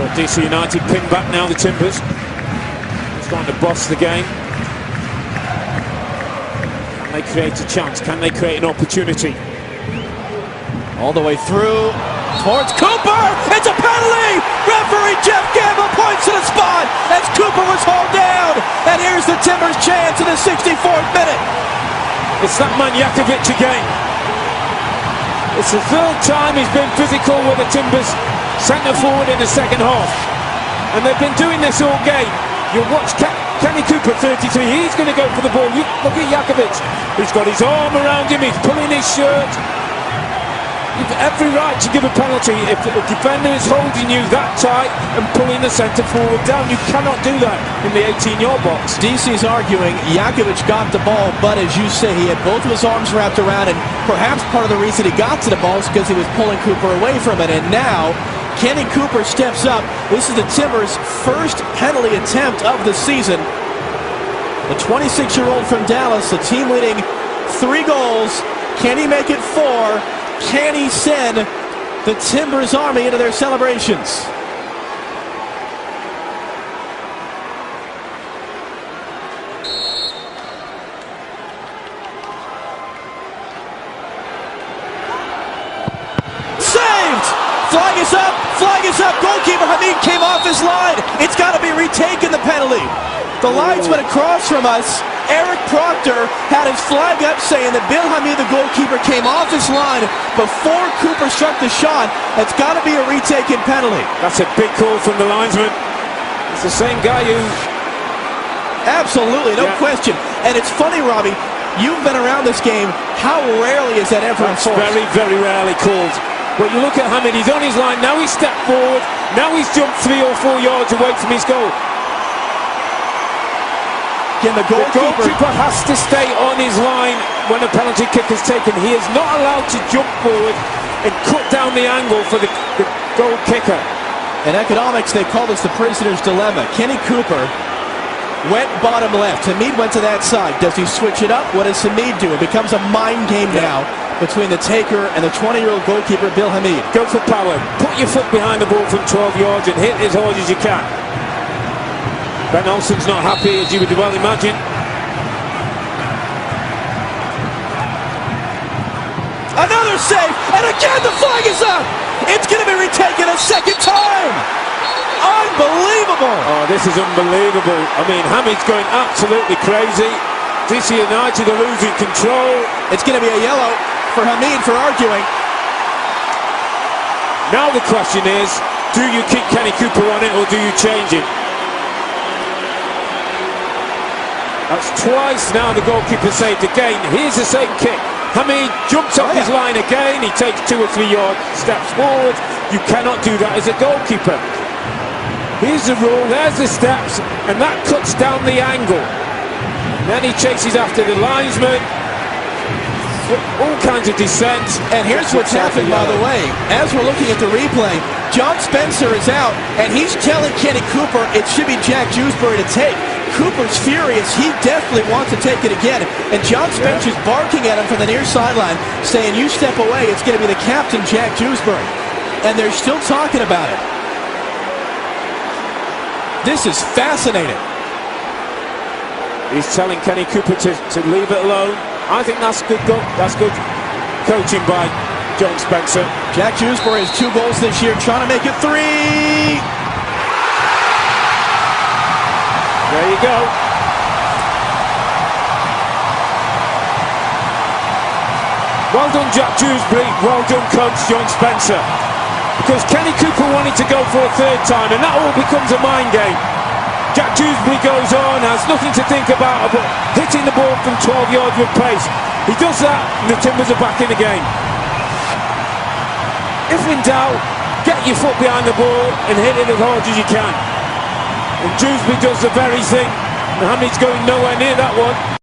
Well, DC United pin back now, the Timbers. Trying to boss the game. Can they create a chance? Can they create an opportunity? All the way through towards Cooper. It's a penalty. Referee Jeff Gamble points to the spot as Cooper was hauled down. And here's the Timbers' chance in the 64th minute. It's that man Jakovic again. It's the third time he's been physical with the Timbers centre forward in the second half. And they've been doing this all game. You'll watch Kenny Cooper, 33, he's going to go for the ball. Look at Jakovic. He's got his arm around him, he's pulling his shirt. You've every right to give a penalty if the defender is holding you that tight and pulling the centre forward down. You cannot do that in the 18-yard box. DC's arguing Jakovic got the ball, but as you say, he had both of his arms wrapped around, and perhaps part of the reason he got to the ball is because he was pulling Cooper away from it. And now Kenny Cooper steps up. This is the Timbers' first penalty attempt of the season. The 26-year-old from Dallas, the team leading 3 goals. Can he make it 4? Can he send the Timbers Army into their celebrations? Saved! Flag is up, goalkeeper Hamid came off his line. It's got to be retaken, the penalty. The linesman across from us, Eric Proctor, had his flag up saying that Bill Hamid, the goalkeeper, came off his line before Cooper struck the shot. It's got to be a retaken penalty. That's a big call from the linesman. It's the same guy who... Absolutely, no question. And it's funny, Robbie, you've been around this game. How rarely is that ever enforced? Very, very rarely called. But you look at Hamid, he's on his line, now he's stepped forward, now he's jumped 3 or 4 yards away from his goal. Again, the goalkeeper has to stay on his line when a penalty kick is taken. He is not allowed to jump forward and cut down the angle for the goal kicker. In economics, they call this the prisoner's dilemma. Kenny Cooper went bottom left. Hamid went to that side. Does he switch it up? What does Hamid do? It becomes a mind game now between the taker and the 20-year-old goalkeeper, Bill Hamid. Go for power. Put your foot behind the ball from 12 yards and hit as hard as you can. Ben Olsen's not happy, as you would well imagine. Another save, and again the flag is up. It's going to be retaken a second time. Unbelievable. Oh, this is unbelievable. I mean, Hamid's going absolutely crazy. DC United are losing control. It's going to be a yellow for Hamid for arguing. Now the question is, do you keep Kenny Cooper on it or do you change him? That's twice now the goalkeeper saved again. Here's the same kick. Hamid jumps off his line again. He takes 2 or 3 yard steps forward. You cannot do that as a goalkeeper. Here's the rule, there's the steps, and that cuts down the angle. And then he chases after the linesman. All kinds of descent. And here's what's happened, by the way. As we're looking at the replay, John Spencer is out, and he's telling Kenny Cooper it should be Jack Dewsbury to take. Cooper's furious. He definitely wants to take it again. And John Spencer's barking at him from the near sideline, saying, you step away, it's going to be the captain, Jack Dewsbury. And they're still talking about it. This is fascinating. He's telling Kenny Cooper to leave it alone. I think that's good. That's good coaching by John Spencer. Jack Dewsbury has 2 goals this year, trying to make it 3. There you go. Well done, Jack Dewsbury. Well done, coach John Spencer. Because Kenny Cooper wanted to go for a 3rd time, and that all becomes a mind game. Jack Dewsbury goes on, has nothing to think about but hitting the ball from 12 yards with pace. He does that, and the Timbers are back in the game. If in doubt, get your foot behind the ball and hit it as hard as you can. And Dewsbury does the very thing. Hamid's going nowhere near that one.